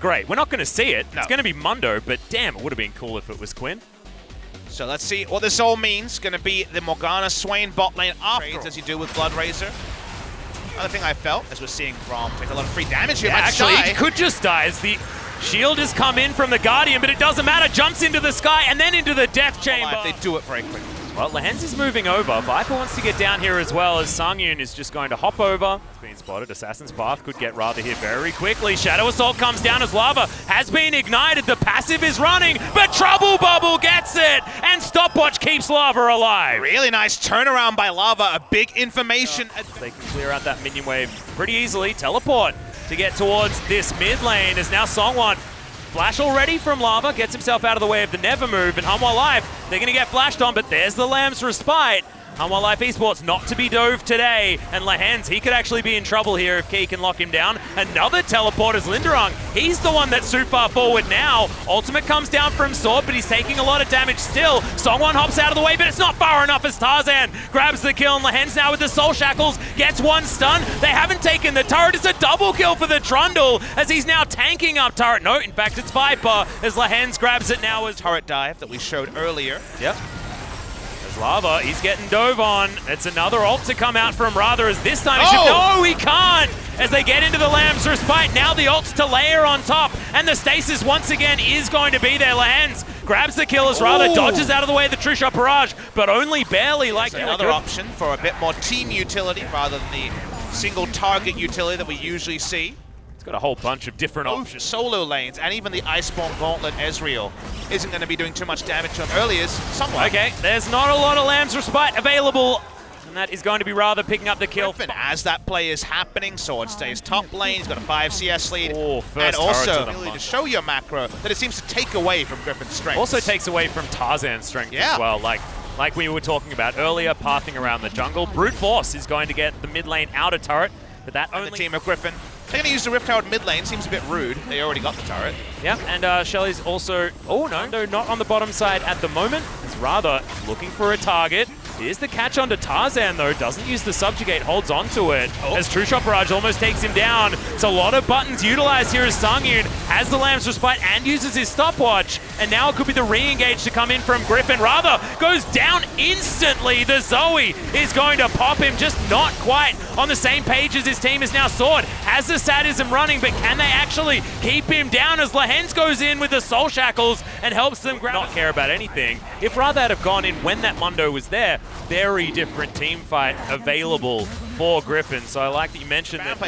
Great. We're not going to see it. No. It's going to be Mundo, but damn, it would have been cool if it was Quinn. So let's see what this all means. Going to be the Morgana Swain bot lane after, as you do with Blood Razor. Another thing I felt, as we're seeing Braum take a lot of free damage here. Yeah, actually, he could just die as the shield has come in from the Guardian, but it doesn't matter. Jumps into the sky and then into the Death Chamber. They do it very quickly. Well, Lehens is moving over. Viper wants to get down here as well, as Sangyun is just going to hop over. It's been spotted. Assassin's Path could get rather here very quickly. Shadow Assault comes down as Lava has been ignited. The passive is running, but Trouble Bubble gets it, and Stopwatch keeps Lava alive. Really nice turnaround by Lava. A big information. They can clear out that minion wave pretty easily. Teleport to get towards this mid lane as now Songwon. Flash already from Lava, gets himself out of the way of the Never move, and Hanwha Life, they're going to get flashed on, but there's the Lamb's Respite. Hanwha Life Esports not to be dove today, and Lehens, he could actually be in trouble here if Key can lock him down. Another teleport is Linderung. He's the one that's too far forward now. Ultimate comes down from Sword, but he's taking a lot of damage still. Songwon hops out of the way, but it's not far enough as Tarzan grabs the kill, and Lehens now with the Soul Shackles gets one stun. They haven't taken the turret. It's a double kill for the Trundle as he's now tanking up turret. No, in fact, it's Viper as Lehens grabs it now as turret dive that we showed earlier. Yep. Lava, he's getting dove on. It's another ult to come out from Rather as this time no, he can't! As they get into the Lamb's Respite, now the ults to layer on top, and the stasis once again is going to be there. Lehens grabs the kill as Rather dodges out of the way of the True Shot Barrage, but only barely. Like another option for a bit more team utility rather than the single target utility that we usually see. It's got a whole bunch of different options. Solo lanes, and even the Iceborne Gauntlet Ezreal isn't going to be doing too much damage to him early as somewhat. Okay, there's not a lot of Lamb's Respite available, and that is going to be Rather picking up the kill. Griffin, as that play is happening, Sword stays top lane, he's got a 5 CS lead, first and also really to show your macro that it seems to take away from Griffin's strength. Also takes away from Tarzan's strength as well. Like we were talking about earlier, pathing around the jungle. Brute Force is going to get the mid lane outer turret, but that only... The team of Griffin. They're going to use the Rift Tower mid lane. Seems a bit rude. They already got the turret. Yeah, and Shelly's also... Oh, no, not on the bottom side at the moment. It's Rather looking for a target. Here's the catch onto Tarzan, though. Doesn't use the Subjugate, holds onto it. As True Shot Barrage almost takes him down. It's a lot of buttons utilized here as Sangyun has the Lamb's Respite and uses his Stopwatch. And now it could be the re-engage to come in from Griffin. Rather goes down instantly. The Zoe is going to pop him, just not quite on the same page as his team is now. Sword has the Sadism running, but can they actually keep him down as Lehens goes in with the Soul Shackles and helps them not care about anything. If Rather had have gone in when that Mundo was there, very different team fight available for Griffin. So I like that you mentioned that.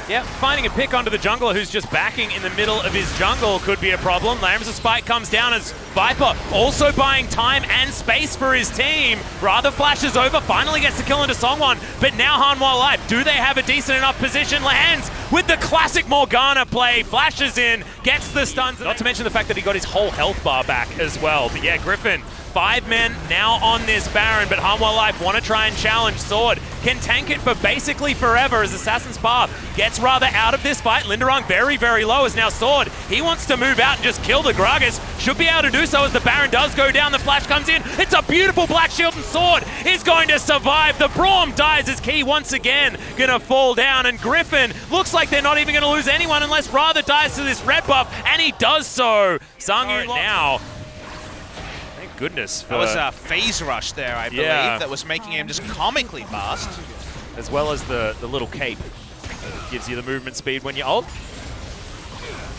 Yeah, finding a pick onto the jungler who's just backing in the middle of his jungle could be a problem. Lamb's Respite comes down as Viper also buying time and space for his team. Rather flashes over, finally gets the kill into Songwon, but now Hanwha Life, do they have a decent enough position? Lehens with the classic Morgana play, flashes in, gets the stuns. Not to mention the fact that he got his whole health bar back as well. But yeah, Griffin, 5 men now on this Baron, but Hanwha Life want to try and challenge. Sword can tank it for basically forever as Assassin's Path gets Rather out of this fight. Linderung very, very low as now Sword. He wants to move out and just kill the Gragas. Should be able to do so as the Baron does go down. The flash comes in. It's a beautiful Black Shield, and Sword is going to survive. The Braum dies as Key once again going to fall down, and Griffin looks like they're not even going to lose anyone unless Rather dies to this red buff, and he does so. Sangyun now. Goodness. That was a phase rush there, I believe, that was making him just comically fast. As well as the little cape that gives you the movement speed when you ult.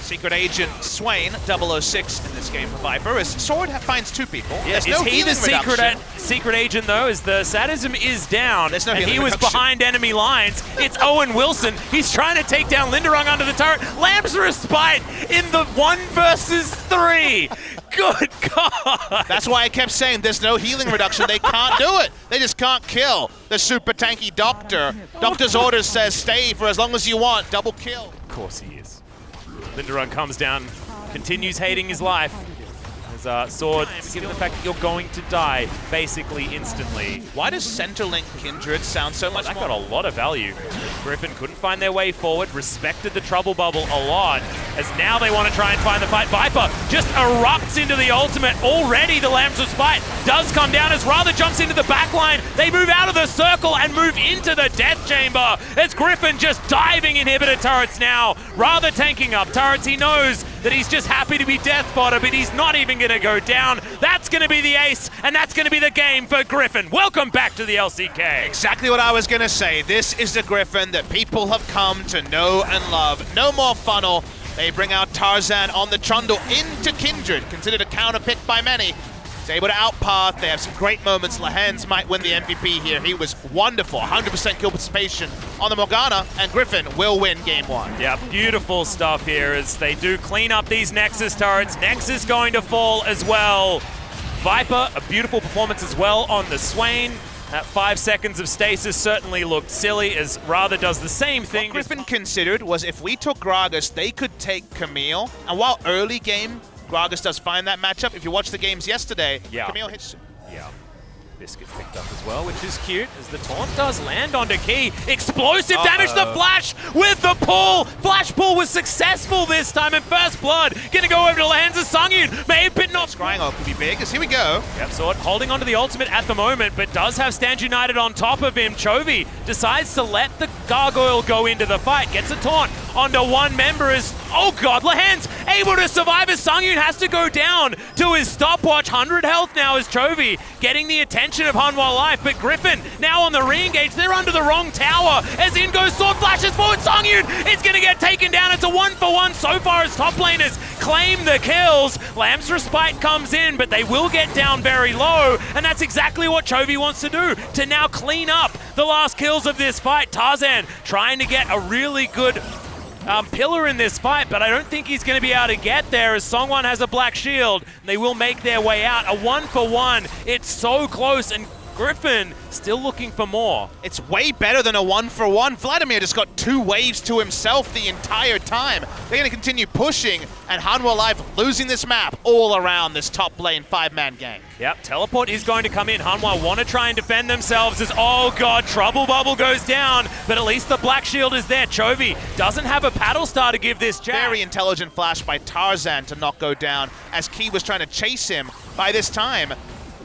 Secret Agent Swain, 006 in this game for Viper, as Sword finds 2 people. Yeah, is he the secret agent, though, as the Sadism is down, and he was behind enemy lines? It's Owen Wilson. He's trying to take down Linderung under the turret. Lamb's Respite in the 1 versus 3. Good God! That's why I kept saying there's no healing reduction. They can't do it. They just can't kill the super tanky Doctor. Doctor's orders says stay for as long as you want. Double kill. Of course he is. Linderung comes down, continues hating his life. As Sword, given the fact that you're going to die basically instantly. Why does Centerlink Kindred sound so much That more? got a lot of value. Griffin couldn't find their way forward, respected the trouble bubble a lot, as now they want to try and find the fight. Viper just erupts into the ultimate. Already the Lambs of Spite does come down as Rather jumps into the back line. They move out of the circle and move into the death chamber as Griffin just diving inhibitor turrets now. Rather tanking up turrets. He knows that he's just happy to be death fodder, but he's not even going to go down. That's going to be the ace, and that's going to be the game for Griffin. Welcome back to the LCK. Exactly what I was going to say. This is the Griffin that people have come to know and love. No more funnel. They bring out Tarzan on the Trundle into Kindred, considered a counter pick by many. He's able to outpath. They have some great moments. Lehens might win the MVP here. He was wonderful. 100% kill participation on the Morgana, and Griffin will win game one. Yeah, beautiful stuff here as they do clean up these Nexus turrets. Nexus going to fall as well. Viper, a beautiful performance as well on the Swain. That 5 seconds of stasis certainly looked silly as Rather does the same thing. What Griffin considered was if we took Gragas, they could take Camille. And while early game, Gragas does find that matchup. If you watch the games yesterday, Camille hits. Yeah. Biscuit picked up as well, which is cute, as the taunt does land onto Key. Explosive damage to the Flash with the pull! Flash pull was successful this time, and First Blood gonna go over to Lehens as Sungyun may have bitten off. Scrying could be big, as here we go. Yep, Sword holding onto the ultimate at the moment, but does have Stand United on top of him. Chovy decides to let the Gargoyle go into the fight, gets a taunt onto one member as, oh god, Lehens able to survive as Sungyun has to go down to his stopwatch. 100 health now as Chovy getting the attention of Hanwha Life, but Griffin now on the re-engage. They're under the wrong tower as in goes Sword, flashes forward. Sungyun is going to get taken down. It's a 1-for-1 so far as top laners claim the kills. Lamb's Respite comes in, but they will get down very low, and that's exactly what Chovy wants to do, to now clean up the last kills of this fight. Tarzan trying to get a really good pillar in this fight, but I don't think he's going to be able to get there as Songwon has a black shield, and they will make their way out. A 1-for-1. It's so close, and Griffin still looking for more. It's way better than a 1-for-1. Vladimir just got 2 waves to himself the entire time. They're going to continue pushing, and Hanwha Life losing this map all around this top lane 5-man gang. Yep, teleport is going to come in. Hanwha want to try and defend themselves as, oh god, Trouble Bubble goes down, but at least the black shield is there. Chovy doesn't have a paddle star to give this Jack. Very intelligent flash by Tarzan to not go down as Key was trying to chase him. By this time,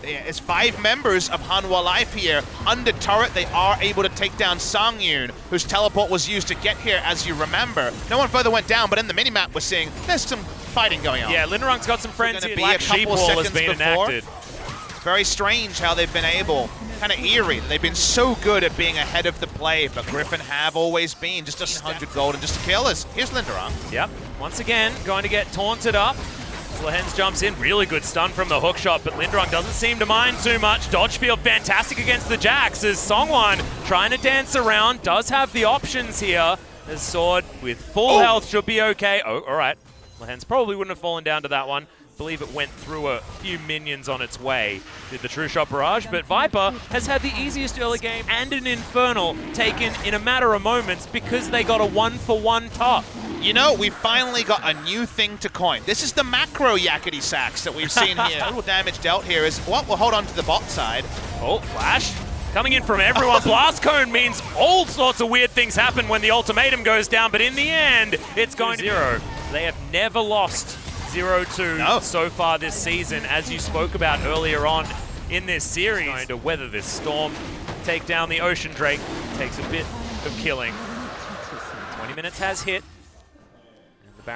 it's 5 members of Hanwha Life here. Under turret, they are able to take down Sungyun, whose teleport was used to get here, as you remember. No one further went down, but in the minimap we're seeing there's some fighting going on. Yeah, Linderung's got some friends here. Be Black a couple Sheep Wall has seconds been before. enacted. Very strange how they've been able, kind of eerie. They've been so good at being ahead of the play, but Griffin have always been just 100 gold and just to kill us. Here's Linderung. Yep, once again, going to get taunted up. Lehens jumps in, really good stun from the hook shot, but Linderung doesn't seem to mind too much. Dodge field fantastic against the Jax as Songwon trying to dance around, does have the options here. As Sword with full health should be okay. Oh, all right. Lehens probably wouldn't have fallen down to that one. I believe it went through a few minions on its way. Did the True Shot Barrage, but Viper has had the easiest early game and an Infernal taken in a matter of moments because they got a 1-for-1 top. You know, we finally got a new thing to coin. This is the macro yakety sacks that we've seen here. Little damage dealt here is, well, we'll hold on to the bot side. Oh, Flash coming in from everyone. Blast Cone means all sorts of weird things happen when the ultimatum goes down, but in the end, it's going to 0. They have never lost 0-2 so far this season, as you spoke about earlier on in this series. Going to weather this storm, take down the Ocean Drake, takes a bit of killing. 20 minutes has hit.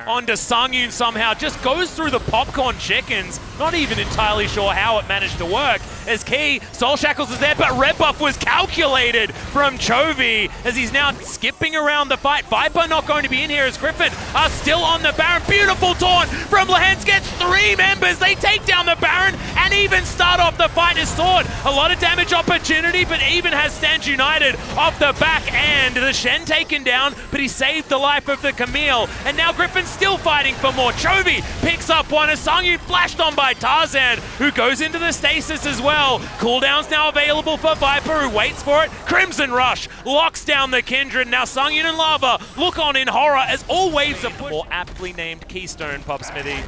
Onto Sungyun somehow, just goes through the popcorn chickens. Not even entirely sure how it managed to work. As Key, Soul Shackles is there, but red buff was calculated from Chovy as he's now skipping around the fight. Viper not going to be in here as Griffin are still on the Baron. Beautiful taunt from Lehens, gets 3 members. They take down the Baron, and and even start off the fight as Sword. A lot of damage opportunity, but even has Stand United off the back end. The Shen taken down, but he saved the life of the Camille. And now Griffin's still fighting for more. Chovy picks up one as Sangyu flashed on by Tarzan, who goes into the stasis as well. Cooldown's now available for Viper, who waits for it. Crimson Rush locks down the Kindred. Now Sangyu and Lava look on in horror as all waves are pushed. More aptly named Keystone, Pop Smithy.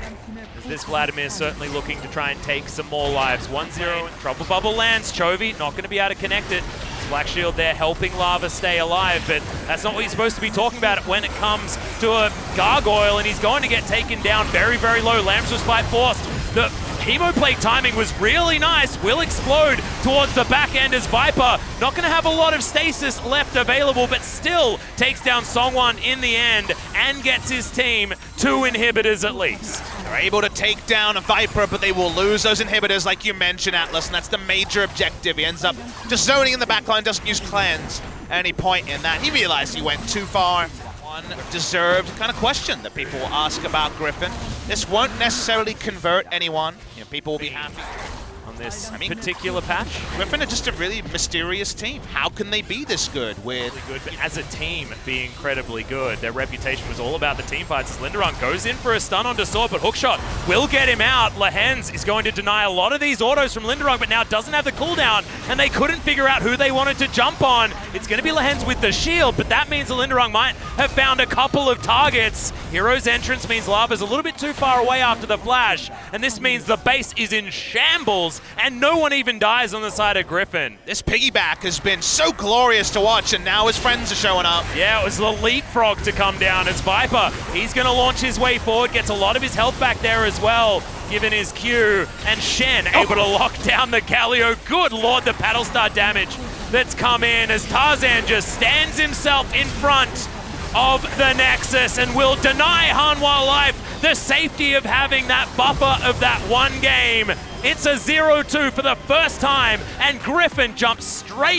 As this Vladimir certainly looking to try and take some more lives. 1-0, Trouble Bubble lands. Chovy not going to be able to connect it. Black Shield there helping Lava stay alive, but that's not what you're supposed to be talking about when it comes to a Gargoyle, and he's going to get taken down very, very low. Lambs was fight forced. The Chemo Plague timing was really nice. Will explode towards the back end as Viper not going to have a lot of stasis left available, but still takes down Songwon in the end and gets his team 2 inhibitors at least. They're able to take down a Viper, but they will lose those inhibitors like you mentioned, Atlas, and that's the major objective. He ends up just zoning in the backline, doesn't use cleanse at any point in that. He realized he went too far. Deserved kind of question that people will ask about Griffin. This won't necessarily convert anyone. You know, people will be happy on this particular patch. Griffin are just a really mysterious team. How can they be this good with... Really good, but as a team, be incredibly good. Their reputation was all about the team fights as Linderung goes in for a stun onto Sword, but Hookshot will get him out. Lehens is going to deny a lot of these autos from Linderung, but now doesn't have the cooldown, and they couldn't figure out who they wanted to jump on. It's going to be Lehens with the shield, but that means the Linderung might have found a couple of targets. Hero's entrance means Lava's a little bit too far away after the flash, and this means the base is in shambles, and no one even dies on the side of Griffin. This piggyback has been so glorious to watch, and now his friends are showing up. Yeah, it was the leapfrog to come down as Viper. He's going to launch his way forward, gets a lot of his health back there as well, given his Q. And Shen able to lock down the Galio. Good lord, the Battlestar damage that's come in as Tarzan just stands himself in front of the Nexus and will deny Hanwha life the safety of having that buffer of that one game. It's a 0-2 for the first time, and Griffin jumps straight